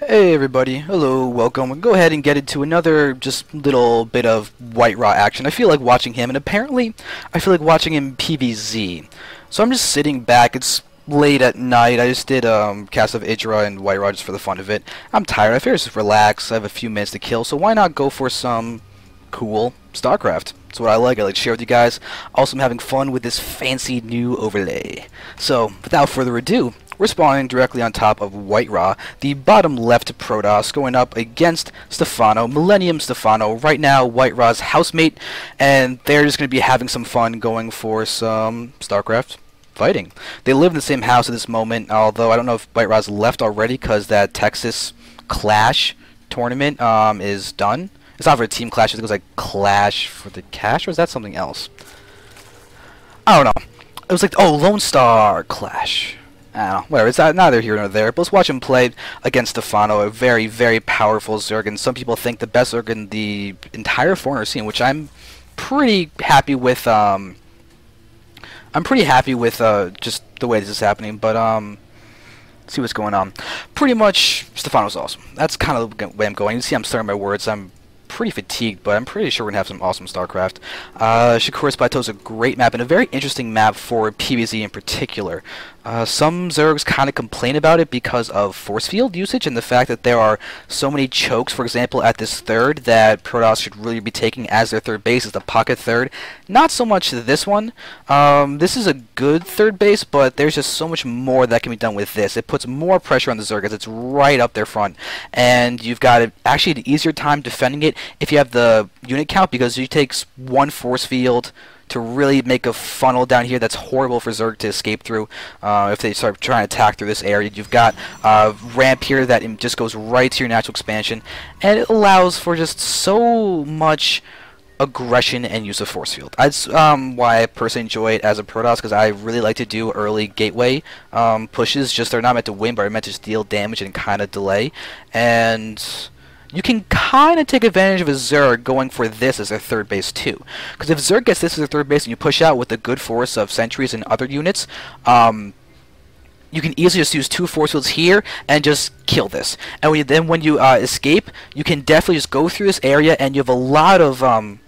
Hey everybody, hello, welcome. We'll go ahead and get into another just little bit of WhiteRa action. I feel like watching him, and apparently I feel like watching him PvZ. So I'm just sitting back, it's late at night. I just did cast of WhiteRa and WhiteRa just for the fun of it. I'm tired, I figured just relax, I have a few minutes to kill, so why not go for some cool StarCraft? That's what I like to share with you guys. Also, I'm having fun with this fancy new overlay. So, without further ado, we're spawning directly on top of WhiteRa, the bottom left Protoss, going up against Stephano, Mill.Stephano. Right now, WhiteRa's housemate, and they're just going to be having some fun going for some StarCraft fighting. They live in the same house at this moment, although I don't know if WhiteRa's left already because that Texas Clash tournament is done. It's not for a team clash, it goes like Clash for the Cash, or is that something else? I don't know. It was like, oh, Lone Star Clash. I don't know, whatever, it's neither here nor there, but let's watch him play against Stephano, a very, very powerful Zerg, and some people think the best Zerg in the entire foreigner scene, which I'm pretty happy with, just the way this is happening, but, see what's going on. Pretty much, Stephano's awesome. That's kind of the way I'm going. You see I'm starting my words, I'm pretty fatigued, but I'm pretty sure we're going to have some awesome StarCraft. Shakuras Plateau is a great map, and a very interesting map for PvZ in particular. Some Zergs kind of complain about it because of force field usage and the fact that there are so many chokes, for example, at this third that Protoss should really be taking as their third base, is the pocket third. Not so much this one. This is a good third base, but there's just so much more that can be done with this. It puts more pressure on the Zerg as it's right up their front, and you've got actually an easier time defending it if you have the unit count, because it takes one force field to really make a funnel down here that's horrible for Zerg to escape through if they start trying to attack through this area. You've got a ramp here that just goes right to your natural expansion, and it allows for just so much aggression and use of force field. That's why I personally enjoy it as a Protoss, because I really like to do early gateway pushes. Just they're not meant to win, but are meant to just deal damage and kind of delay. And you can kind of take advantage of a Zerg going for this as their third base too. Because if Zerg gets this as their third base and you push out with a good force of sentries and other units, you can easily just use two force fields here and just kill this. And when you escape, you can definitely just go through this area, and you have a lot of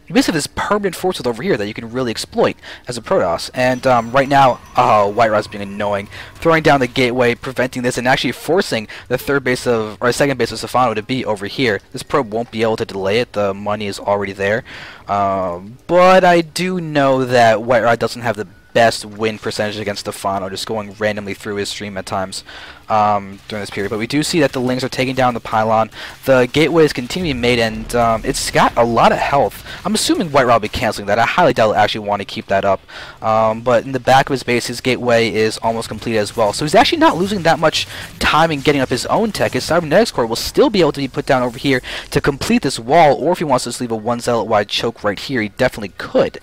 you basically have this permanent force field over here that you can really exploit as a Protoss. And right now, WhiteRa's being annoying, throwing down the gateway, preventing this, and actually forcing the third base of, or second base of Stephano to be over here. This probe won't be able to delay it. The money is already there. But I do know that WhiteRa doesn't have the best win percentage against Stephano, just going randomly through his stream at times during this period. But we do see that the Lings are taking down the pylon. The gateway is continuing made, and it's got a lot of health. I'm assuming WhiteRa will be canceling that. I highly doubt he'll actually want to keep that up. But in the back of his base, his gateway is almost complete as well. So he's actually not losing that much time in getting up his own tech. His cybernetics core will still be able to be put down over here to complete this wall, or if he wants to just leave a one zealot wide choke right here, he definitely could.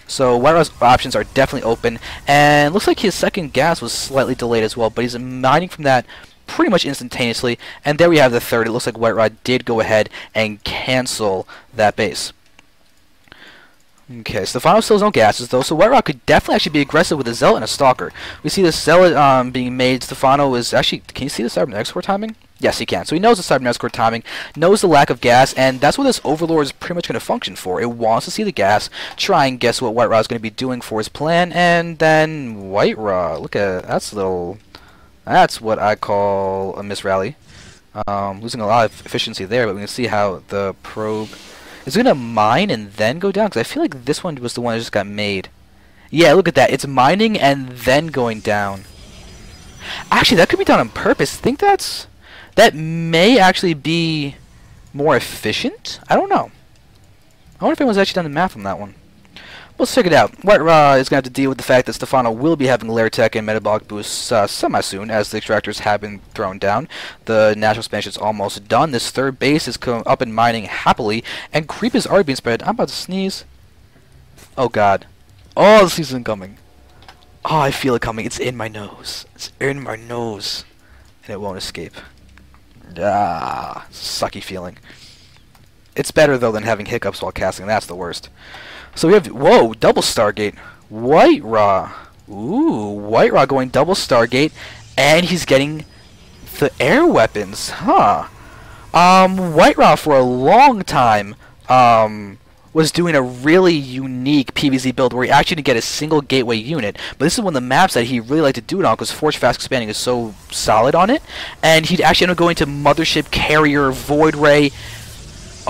So WhiteRa's options are definitely open, and looks like his second gas was slightly delayed as well, but he's mining from that pretty much instantaneously. And there we have the third. It looks like WhiteRa did go ahead and cancel that base. Okay, Stephano still has no gases though, so WhiteRa could definitely actually be aggressive with a Zealot and a Stalker. We see the Zealot being made. Stephano is actually, can you see the cybernetics core timing? Yes, he can. So he knows the cybernetics core timing, knows the lack of gas, and that's what this Overlord is pretty much going to function for. It wants to see the gas, try and guess what WhiteRa is going to be doing for his plan, and then WhiteRa, look at that's what I call a misrally. Losing a lot of efficiency there, but we can see how the probe is going to mine and then go down, because I feel like this one was the one that just got made. Yeah, look at that. It's mining and then going down. Actually, that could be done on purpose. I think that may actually be more efficient. I don't know. I wonder if anyone's actually done the math on that one. Let's check it out. WhiteRa is going to have to deal with the fact that Stephano will be having lair tech and metabolic boosts semi-soon, as the extractors have been thrown down. The natural expansion is almost done. This third base is up and mining happily, and creep is already being spread. I'm about to sneeze. Oh god. Oh, the sneeze isn't coming. Oh, I feel it coming. It's in my nose. It's in my nose. And it won't escape. Ah, sucky feeling. It's better though than having hiccups while casting. That's the worst. So we have, whoa, double Stargate. WhiteRa. Ooh, WhiteRa going double Stargate, and he's getting the air weapons. Huh. WhiteRa for a long time was doing a really unique PvZ build where he actually didn't get a single gateway unit. But this is one of the maps that he really liked to do it on because Forge Fast Expanding is so solid on it. And he'd actually end up going to Mothership, Carrier, Void Ray.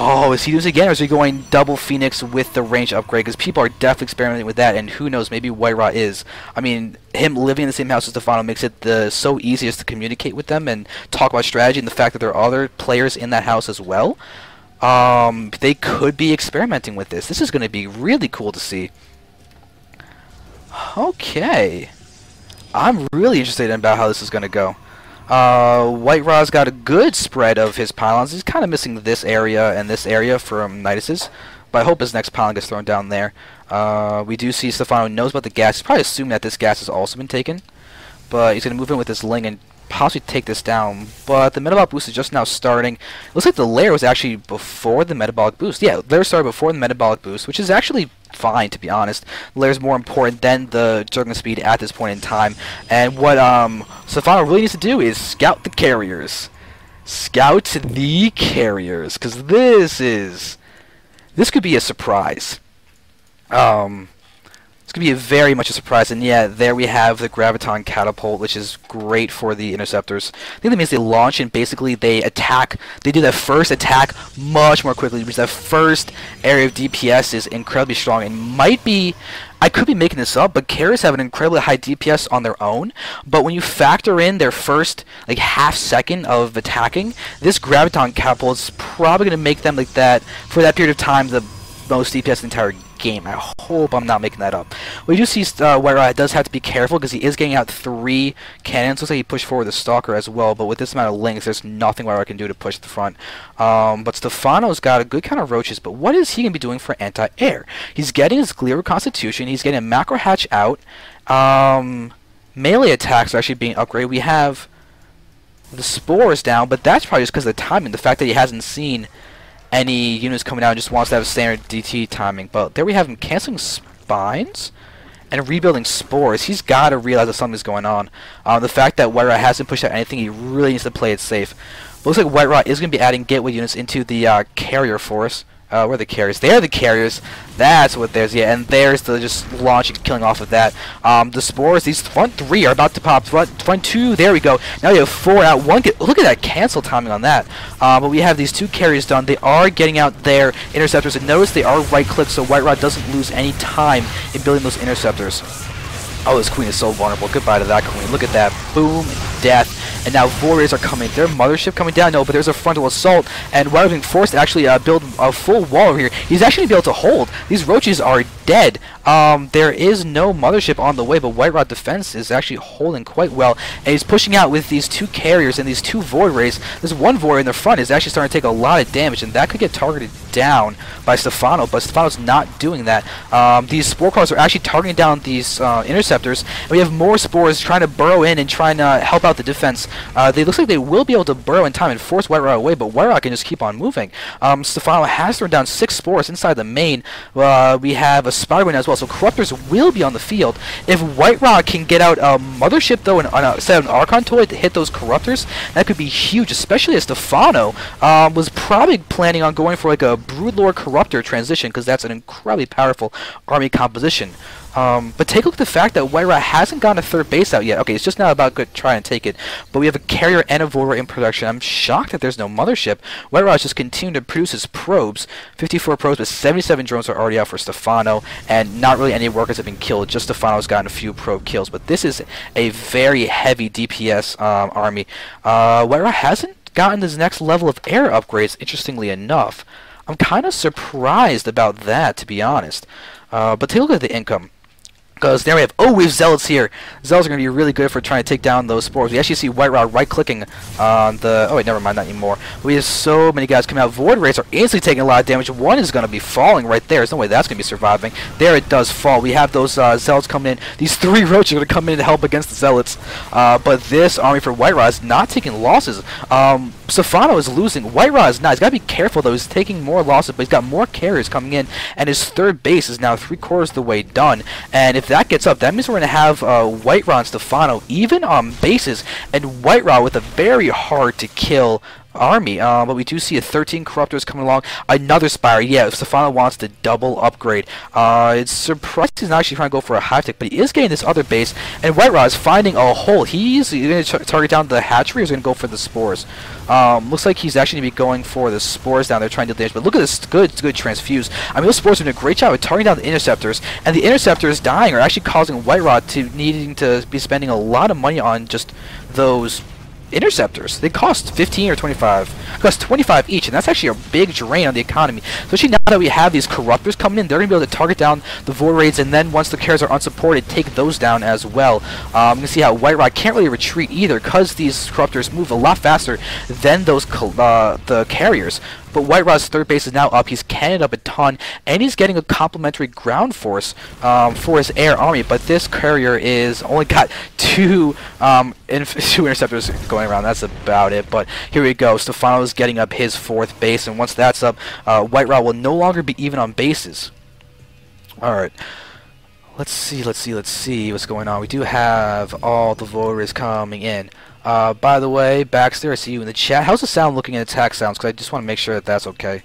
Oh, is he doing it again, or is he going double Phoenix with the range upgrade? Because people are definitely experimenting with that, and who knows, maybe WhiteRa is. I mean, him living in the same house as Stephano makes it so easiest to communicate with them and talk about strategy, and the fact that there are other players in that house as well. They could be experimenting with this. This is going to be really cool to see. Okay. I'm really interested in about how this is going to go. WhiteRa's got a good spread of his pylons. He's kind of missing this area and this area from Nidus's, but I hope his next pylon gets thrown down there. We do see Stephano knows about the gas. He's probably assuming that this gas has also been taken, but he's going to move in with this Ling and possibly take this down. But the metabolic boost is just now starting. It looks like the lair was actually before the metabolic boost. Yeah, the lair started before the metabolic boost, which is actually fine, to be honest. The lair is more important than the Zerg speed at this point in time. And what Stephano really needs to do is scout the carriers. Scout the carriers, because this could be a surprise. It's going to be very much a surprise, and yeah, there we have the Graviton Catapult, which is great for the Interceptors. I think that means they launch and basically they attack, they do that first attack much more quickly, because that first area of DPS is incredibly strong, and might be, I could be making this up, but carriers have an incredibly high DPS on their own, but when you factor in their first, like, half second of attacking, this Graviton Catapult is probably going to make them, like, that, for that period of time, the most DPS in the entire game. I hope I'm not making that up. We do see WhiteRa does have to be careful because he is getting out 3 cannons. Looks like he pushed forward the Stalker as well, but with this amount of links, there's nothing WhiteRa can do to push the front. But Stephano's got a good kind of roaches, but what is he going to be doing for anti-air? He's getting his Clear Constitution, he's getting a Macro Hatch out, melee attacks are actually being upgraded. We have the Spores down, but that's probably just because of the timing, the fact that he hasn't seen any units coming out and just wants to have a standard DT timing. But there we have him canceling Spines and rebuilding Spores. He's got to realize that something's going on. The fact that WhiteRa hasn't pushed out anything, he really needs to play it safe. But looks like WhiteRa is going to be adding gateway units into the carrier force. Where are the carriers? They're the carriers. That's what there's. Yeah, and there's the just launching, killing off of that. The Spores, these front 3 are about to pop. Front 2, there we go. Now you have 4 out. Look at that cancel timing on that. But we have these 2 carriers done. They are getting out their interceptors. And notice they are right-clicked, so WhiteRa doesn't lose any time in building those interceptors. Oh, this queen is so vulnerable. Goodbye to that queen. Look at that. Boom. Death. And now Warriors are coming. Their mothership coming down. No, but there's a frontal assault. And WhiteRa being forced to actually build a full wall over here. He's actually going to be able to hold. These roaches are dead. There is no mothership on the way, but WhiteRa defense is actually holding quite well. And he's pushing out with these 2 carriers and these 2 Void Rays. This one Void Ray in the front is actually starting to take a lot of damage, and that could get targeted down by Stephano, but Stephano's not doing that. These Spore Crawlers are actually targeting down these interceptors, and we have more Spores trying to burrow in and trying to help out the defense. They looks like they will be able to burrow in time and force WhiteRa away, but WhiteRa can just keep on moving. Stephano has thrown down 6 Spores inside the main. We have a Spider-Wing as well, so Corruptors will be on the field. If WhiteRa can get out a Mothership, though, and set an Archon Toy to hit those Corruptors, that could be huge, especially as Stephano was probably planning on going for like a Broodlord Corruptor transition, because that's an incredibly powerful army composition. But take a look at the fact that WhiteRa hasn't gotten a 3rd base out yet. Okay, it's just now about to try and take it. But we have a carrier and a Void Ray in production. I'm shocked that there's no mothership. WhiteRa is just continuing to produce his probes. 54 probes, but 77 drones are already out for Stephano, and not really any workers have been killed. Just Stephano's gotten a few probe kills. But this is a very heavy DPS army. WhiteRa hasn't gotten his next level of air upgrades, interestingly enough. I'm kind of surprised about that, to be honest. But take a look at the income. Because there we have, we have Zealots here. Zealots are going to be really good for trying to take down those Spores. We actually see WhiteRa right-clicking on the, oh wait, never mind, not anymore. We have so many guys coming out. Void Rays are instantly taking a lot of damage. One is going to be falling right there. There's no way that's going to be surviving. There it does fall. We have those Zealots coming in. These 3 Roaches are going to come in to help against the Zealots. But this army for WhiteRa is not taking losses. Stephano is losing. WhiteRa is not. He's got to be careful, though. He's taking more losses, but he's got more carriers coming in, and his 3rd base is now 3/4 of the way done. And if that gets up, that means we're going to have WhiteRa and Stephano even on bases, and WhiteRa with a very hard to kill army, but we do see a 13 Corruptors coming along. Another Spire. Yeah, if Stephano wants to double upgrade. It's surprising he's not actually trying to go for a hive tech, but he is getting this other base, and WhiteRa is finding a hole. He's going to target down the hatchery, or he's going to go for the spores. Looks like he's actually going to be going for the spores down there, trying to deal damage, but look at this good transfuse. I mean, those spores are doing a great job of targeting down the interceptors, and the interceptors dying are actually causing WhiteRa to needing to be spending a lot of money on just those interceptors. They cost 15 or 25. Cost 25 each, and that's actually a big drain on the economy. Especially now that we have these Corruptors coming in, they're going to be able to target down the Void Raids, and then once the carriers are unsupported, take those down as well. You can see how WhiteRa can't really retreat either, because these Corruptors move a lot faster than those the carriers. But WhiteRa's third base is now up. He's cannoned up a ton, and he's getting a complementary ground force for his air army. But this carrier is only got two interceptors going around. That's about it. But here we go. Stephano is getting up his fourth base, and once that's up, WhiteRa will no longer be even on bases. All right. Let's see what's going on. We do have all the Voiders coming in. By the way, Baxter, I see you in the chat. How's the sound looking in attack sounds? Because I just want to make sure that that's okay.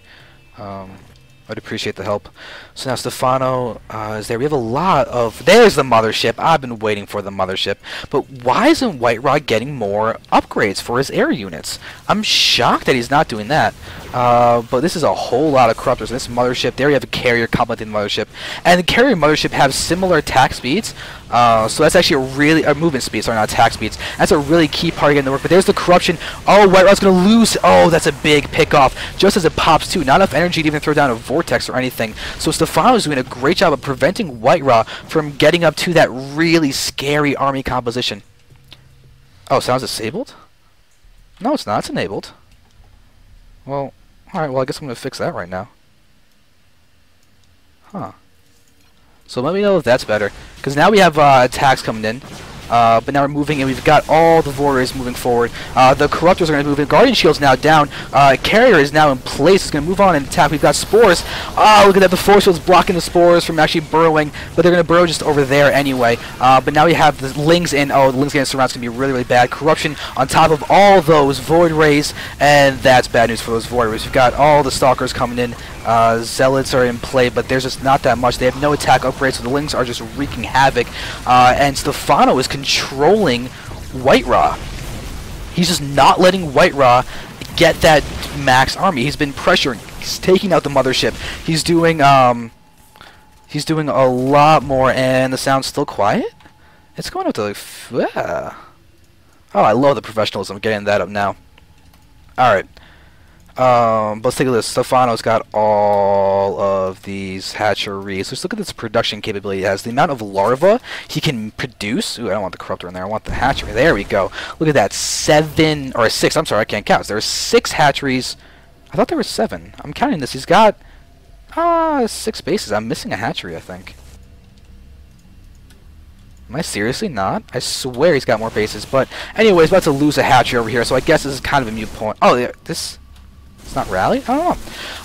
I'd appreciate the help. So now Stephano is there. We have a lot of... There's the mothership. I've been waiting for the mothership. But why isn't WhiteRa getting more upgrades for his air units? I'm shocked that he's not doing that. But this is a whole lot of Corruptors. This mothership, there you have a carrier complementing the mothership. And the carrier and mothership have similar attack speeds. So that's actually a movement speed, sorry, not attack speeds. That's a really key part of getting the work. But there's the corruption. Oh, WhiteRa's going to lose. Oh, that's a big pick off. Just as it pops too. Not enough energy to even throw down a vortex or anything. So Stephano is doing a great job of preventing WhiteRa from getting up to that really scary army composition. Oh, sounds disabled? No, it's not. It's enabled. Well, alright, well I guess I'm going to fix that right now. Huh. So let me know if that's better. Because now we have attacks coming in. But now we're moving, and we've got all the Warriors moving forward. The Corruptors are going to move in. Guardian Shield's now down. Carrier is now in place. It's going to move on and attack. We've got Spores. Oh, look at that. The Force Shield's blocking the Spores from actually burrowing. But they're going to burrow just over there anyway. But now we have the Lings in. Oh, the Lings getting surrounded is going to be really, really bad. Corruption on top of all those Void Rays. And that's bad news for those Void Rays. We've got all the Stalkers coming in. Zealots are in play, but there's just not that much. They have no attack upgrades, so the Lings are just wreaking havoc. And Stephano is controlling WhiteRa. He's just not letting WhiteRa get that max army. He's been pressuring. He's taking out the mothership. He's doing a lot more, and the sound's still quiet? It's going up to like... Oh, I love the professionalism. Getting that up now. Alright. But let's take a look. Stephano's got all of these hatcheries. Let's look at this production capability he has. The amount of larvae he can produce. Ooh, I don't want the corruptor in there. I want the hatchery. There we go. Look at that. 7 or 6. I'm sorry, I can't count. There are 6 hatcheries. I thought there were 7. I'm counting this. He's got 6 bases. I'm missing a hatchery, I think. Am I seriously not? I swear he's got more bases. But anyways, about to lose a hatchery over here, so I guess this is kind of a mute point. Oh, this... It's not rally? I don't know.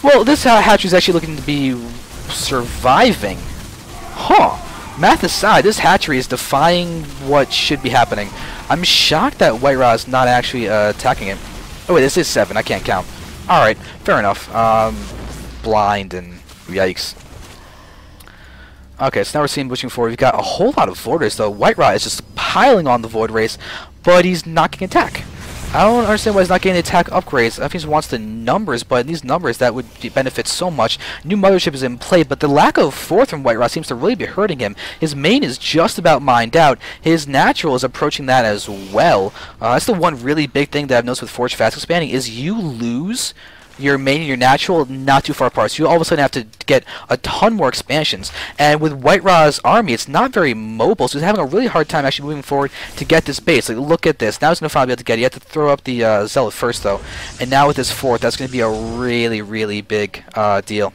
Well, this hatchery is actually looking to be surviving. Huh. Math aside, this hatchery is defying what should be happening. I'm shocked that WhiteRa is not actually attacking it. Oh wait, this is 7. I can't count. Alright, fair enough. Blind and yikes. Okay, so now we're seeing pushing forward. We've got a whole lot of Void Rays, though. WhiteRa is just piling on the Void Rays, but he's not getting attack. I don't understand why he's not getting the attack upgrades. I think he wants the numbers, but in these numbers that would benefit so much. New mothership is in play, but the lack of fourth from WhiteRa seems to really be hurting him. His main is just about mined out. His natural is approaching that as well. That's the one really big thing that I've noticed with Forge Fast Expanding is you lose your main and your natural not too far apart. So you all of a sudden have to get a ton more expansions. And with WhiteRa's army, it's not very mobile, so he's having a really hard time actually moving forward to get this base. Like, look at this. Now he's going to finally be able to get it. You have to throw up the Zealot first, though. And now with this fourth, that's going to be a really, really big deal.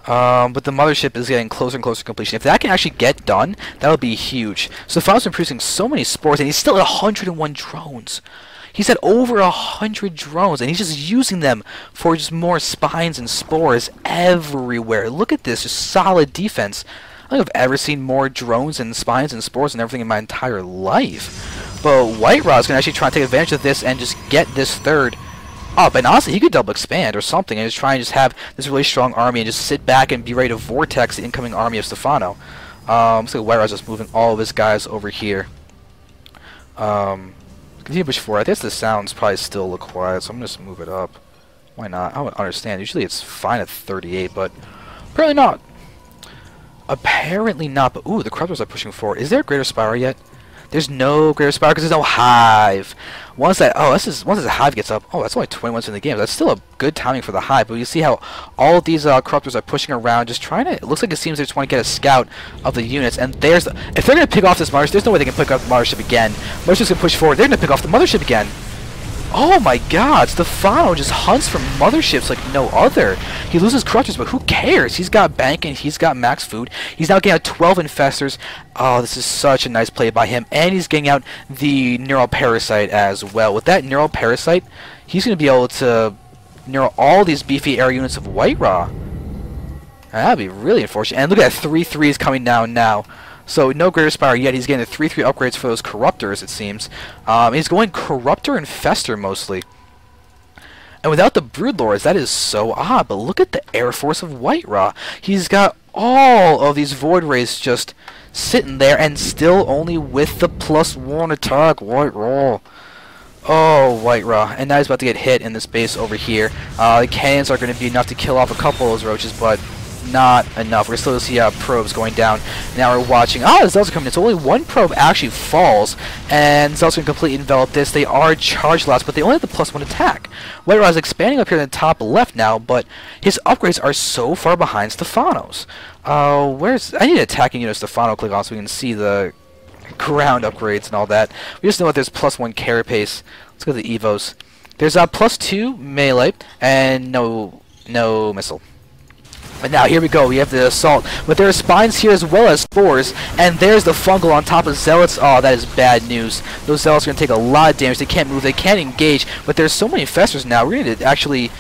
But the mothership is getting closer and closer to completion. If that can actually get done, that would be huge. So Stephanos been producing so many spores, and he's still at 101 drones. He's at over 100 drones, and he's just using them for just more spines and spores everywhere. Look at this, just solid defense. I don't think I've ever seen more drones and spines and spores and everything in my entire life. But WhiteRa is going to actually try and take advantage of this and just get this third up. And honestly, he could double expand or something and just try and just have this really strong army and just sit back and be ready to vortex the incoming army of Stephano. Looks like WhiteRa is just moving all of his guys over here. Continue push forward. I guess the sounds probably still a little quiet, so I'm going to just move it up. Why not? I don't understand. Usually it's fine at 38, but apparently not. Apparently not, but ooh, the corruptors are pushing forward. Is there a greater spiral yet? There's no greater spiral because there's no hive. Once that once the hive gets up, oh, that's only 20 minutes in the game. That's still a good timing for the hive. But you see how all of these corruptors are pushing around, just trying to. It looks like it seems they just want to get a scout of the units. And there's if they're gonna pick off this mothership, there's no way they can pick up the mothership again. Mothership's gonna push forward. They're gonna pick off the mothership again. Oh my god, Stephano just hunts for motherships like no other. He loses corruptors, but who cares? He's got bank and he's got max food. He's now getting out 12 infestors. Oh, this is such a nice play by him. And he's getting out the neural parasite as well. With that neural parasite, he's going to be able to neural all these beefy air units of WhiteRa. That'd be really unfortunate. And look at that, 3-3 is coming down now. So no greater spiral yet. He's getting the 3-3 upgrades for those corruptors, it seems. He's going corruptor and fester mostly. And without the broodlords, that is so odd. But look at the air force of WhiteRa. He's got all of these void rays just sitting there, and still only with the +1 attack. WhiteRa. Oh, WhiteRa. And now he's about to get hit in this base over here. The cannons are going to be enough to kill off a couple of those roaches, but not enough. We're still see probes going down. Now we're watching. Oh, the Zelts are coming in. So only one probe actually falls, and Zelts can completely envelop this. They are charged lots, but they only have the +1 attack. WhiteRa is expanding up here in the top left now, but his upgrades are so far behind Stephano's. Where's I need an attacking unit Stephano click on so we can see the ground upgrades and all that. We just know that there's +1 carapace. Let's go to the evos. There's a +2 melee and no missile. But now here we go, we have the assault, but there are spines here as well as spores, and there's the fungal on top of zealots. Oh, that is bad news. Those zealots are going to take a lot of damage. They can't move, they can't engage, but there's so many infestors now. We're going to actually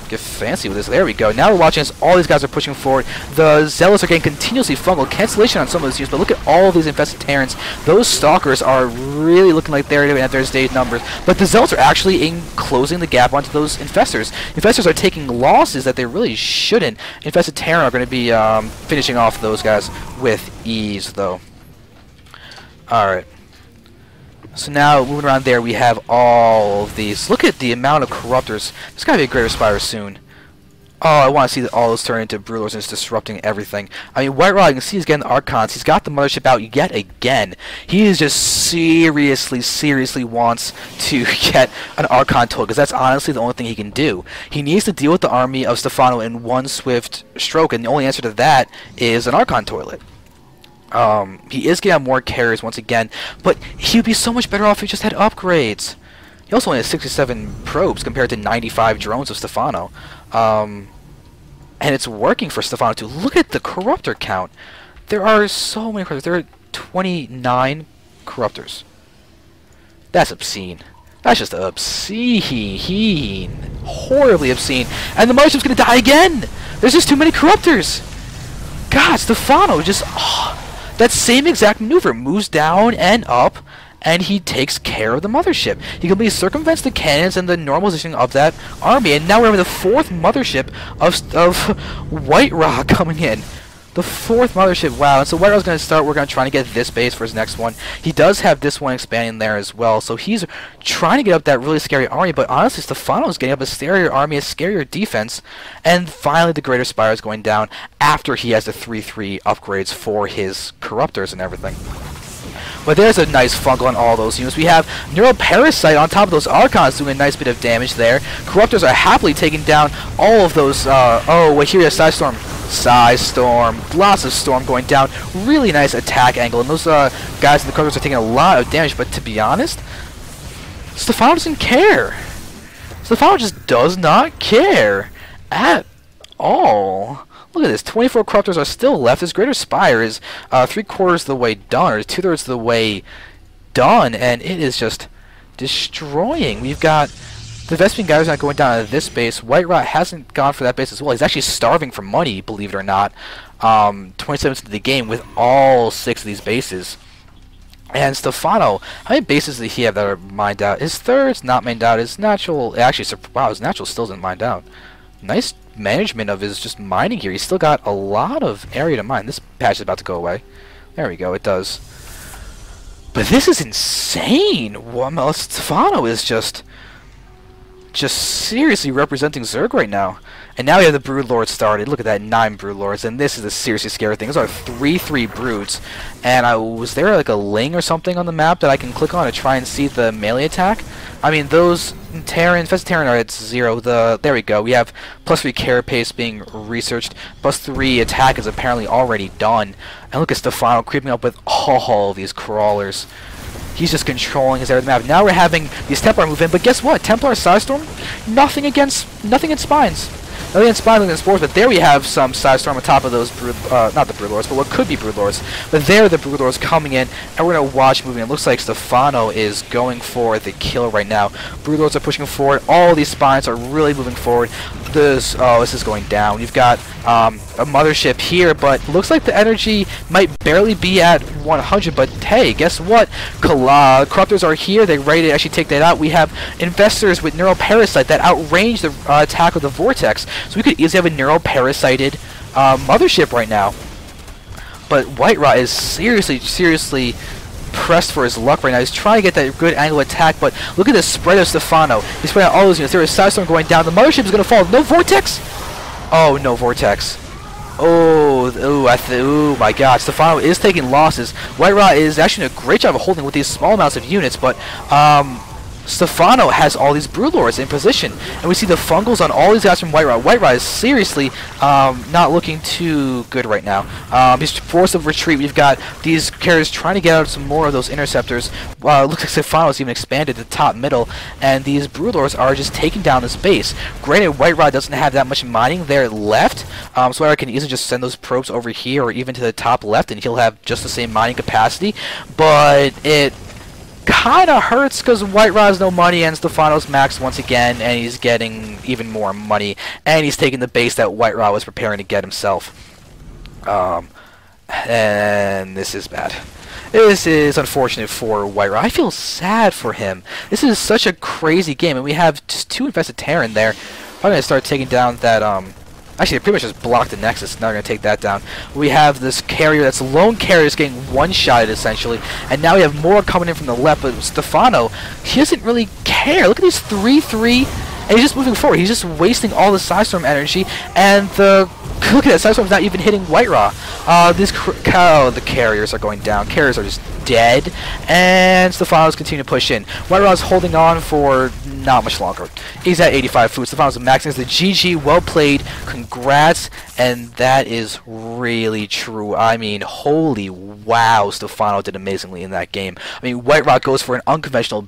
get fancy with this. There we go. Now we're watching as all these guys are pushing forward. The zealots are getting continuously fungal. Cancellation on some of those units, but look at all of these infested Terrans. Those stalkers are really looking like they're at their stage numbers, but the zealots are actually closing the gap onto those infestors. Infestors are taking losses that they really shouldn't. Infested Terran are going to be finishing off those guys with ease, though. Alright. So now, moving around there, we have all of these. Look at the amount of corruptors. There's got to be a greater spire soon. Oh, I want to see all those turn into broodlords and it's disrupting everything. I mean, WhiteRa, you can see he's getting the Archons. He's got the mothership out yet again. He is just seriously wants to get an Archon toilet, because that's honestly the only thing he can do. He needs to deal with the army of Stephano in one swift stroke, and the only answer to that is an Archon toilet. He is getting more carriers once again, but he would be so much better off if he just had upgrades. He also only has 67 probes compared to 95 drones of Stephano. And it's working for Stephano too. Look at the corruptor count. There are so many corruptors. There are 29 corruptors. That's obscene. That's just obscene. Horribly obscene. And the mothership's gonna die again! There's just too many corruptors! God, Stephano just... that same exact maneuver. Moves down and up, and he takes care of the mothership. He completely circumvents the cannons and the normalization of that army. And now we're having the 4th mothership of WhiteRa coming in. The 4th mothership, wow. And so WhiteRa's going to start working on trying to get this base for his next one. He does have this one expanding there as well. So he's trying to get up that really scary army. But honestly, Stephano's getting up a scarier army, a scarier defense. And finally, the Greater Spire is going down after he has the 3-3 upgrades for his corruptors and everything. But there's a nice fungal on all those units. We have Neural Parasite on top of those Archons doing a nice bit of damage there. Corruptors are happily taking down all of those... oh, wait, here we have Storm. Lots of Storm going down. Really nice attack angle. And those guys in the corners are taking a lot of damage. But to be honest, Stephano doesn't care. Stephano just does not care at all. Look at this. 24 corruptors are still left. His Greater Spire is 3/4 of the way done, or 2/3 of the way done, and it is just destroying. We've got the Vespene guys not going down to this base. WhiteRa hasn't gone for that base as well. He's actually starving for money, believe it or not. 27 into the game with all 6 of these bases. And Stephano, how many bases did he have that are mined out? His third's not mined out. His natural, actually, wow, his natural still isn't mined out. Nice management of his just mining here. He's still got a lot of area to mine. This patch is about to go away. There we go, it does. But this is insane! Well, Stephano is just seriously representing Zerg right now. And now we have the Broodlords started. Look at that, 9 Broodlords, and this is a seriously scary thing. Those are 3/3 Broods. And was there like a Ling or something on the map that I can click on to try and see the melee attack? I mean, those Infested Terran are at 0. There we go. We have +3 carapace being researched. +3 attack is apparently already done. And look at Stephano creeping up with all of these crawlers. He's just controlling his area of the map. Now we're having these Templar move in, but guess what? Templar Sidestorm, nothing against Spines. Nothing against Spines, nothing against Spores, but there we have some Sidestorm on top of those not the Broodlords, but what could be Broodlords. But there are the Broodlords coming in, and we're gonna watch moving. It looks like Stephano is going for the kill right now. Broodlords are pushing forward. All these Spines are really moving forward. This is going down. You've got a mothership here, but looks like the energy might barely be at 100, but hey, guess what? Corruptors are here. They're ready to actually take that out. We have investors with Neuroparasite that outrange the attack of the Vortex, so we could easily have a Neuroparasited mothership right now. But WhiteRa is seriously pressed for his luck right now. He's trying to get that good angle attack, but look at the spread of Stephano. He's spreading out all those units. There is Sidestorm going down. The mothership is going to fall. No Vortex? Oh, no Vortex. Oh my god. Stephano is taking losses. WhiteRa is actually doing a great job of holding with these small amounts of units, but Stephano has all these Broodlords in position, and we see the fungals on all these guys from WhiteRa. WhiteRa is seriously not looking too good right now. He's forced of retreat. We've got these carriers trying to get out some more of those interceptors. Looks like Stephano has even expanded to top middle, and these Broodlords are just taking down this base. Granted, WhiteRa doesn't have that much mining there left, so WhiteRa can easily just send those probes over here or even to the top left, and he'll have just the same mining capacity, but it kind of hurts because WhiteRa has no money and Stephano's maxed once again, and he's getting even more money, and he's taking the base that WhiteRa was preparing to get himself. And this is bad. This is unfortunate for WhiteRa. I feel sad for him. This is such a crazy game, and we have just 2 Infested Terran there. Probably going to start taking down that, actually, they pretty much just blocked the Nexus. Now we're going to take that down. We have this carrier that's lone carrier is getting one-shotted, essentially. And now we have more coming in from the left, but Stephano, he doesn't really care. Look at these 3/3, and he's just moving forward. He's just wasting all the Sidestorm energy, and look at that, Sidestorm's not even hitting WhiteRa. The carriers are going down. Carriers are just dead, and Stephano's continuing to push in. WhiteRa's holding on for not much longer. He's at 85 food. Stephano's maxing. It's the GG. Well played. Congrats. And that is really true. I mean, holy wow, Stephano did amazingly in that game. I mean, WhiteRa goes for an unconventional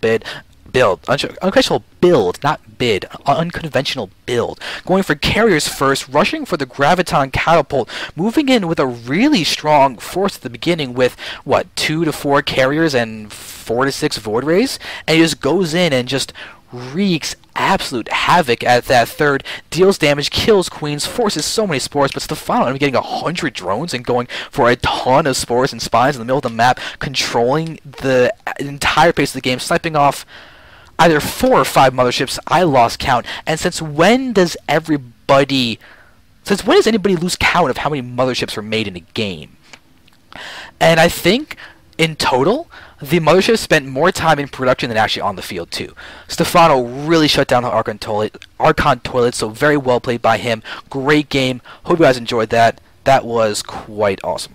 unconventional build, not bid, unconventional build. Going for carriers first, rushing for the Graviton Catapult, moving in with a really strong force at the beginning with, what, 2 to 4 carriers and 4 to 6 Void Rays? And he just goes in and just wreaks absolute havoc at that third, deals damage, kills queens, forces so many spores, but Stephano ended up getting 100 drones and going for a ton of spores and spines in the middle of the map, controlling the entire pace of the game, sniping off either 4 or 5 motherships. I lost count. And since when does anybody lose count of how many motherships were made in a game? And I think in total, the mothership spent more time in production than actually on the field too. Stephano really shut down the Archon Toilet, so very well played by him. Great game. Hope you guys enjoyed that. That was quite awesome.